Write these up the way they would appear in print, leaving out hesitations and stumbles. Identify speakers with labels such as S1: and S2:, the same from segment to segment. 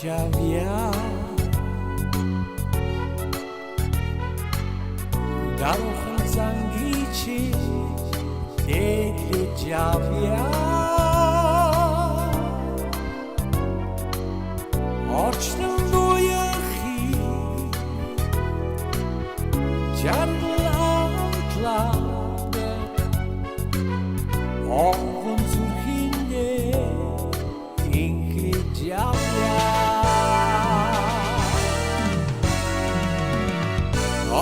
S1: Javia Darochen Zangici Dedli Javia Açtım bu yahi Canlantılarda Oğun zürhinde İnkli Javia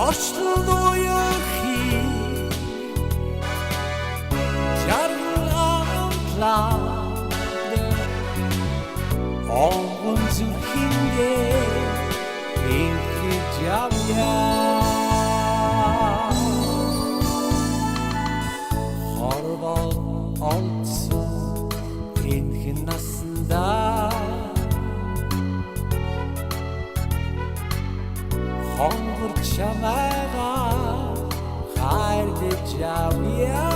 S1: Açtım bu yahi Canlantılarda Oğun zürhinde İnkli Javia Horval olsun İnkin aslında Hongur çamağa Haydi Javia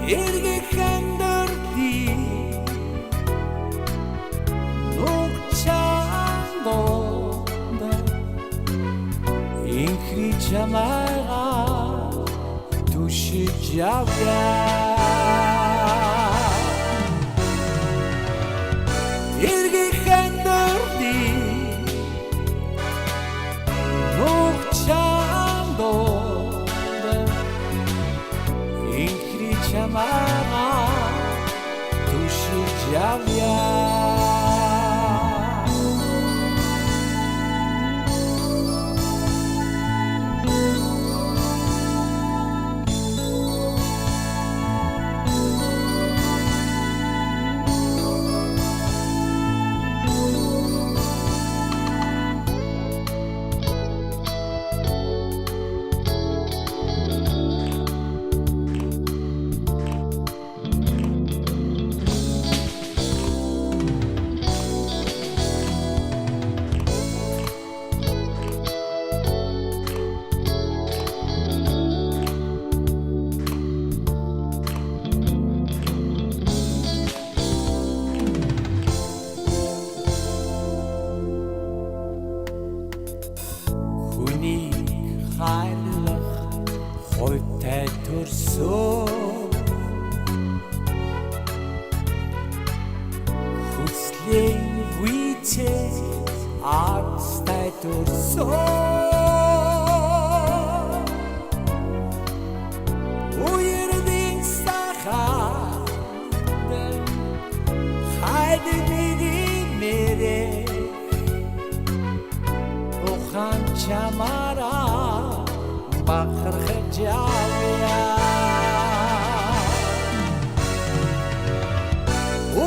S1: Irge kandırdı Nukçando'da İnkri çamağa Duşu Javia Irge kandırdı Nukçando'da İnkri çamağa Duşu Javia Хайрлах хойтой төрсөн Хүслийн вийтэй арцтай төрсөн Уярдын сахад хайди биди мере Ухан чамара Bakır Javia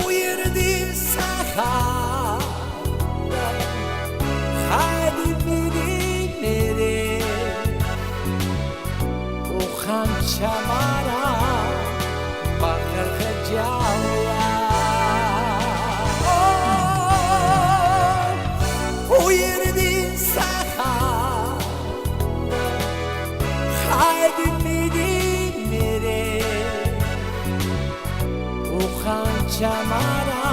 S1: Uyardı sahada Haydi bilinleri Uhan çamara Bakır Javia Uyardı sahada Haydi bilinleri Uhan çamara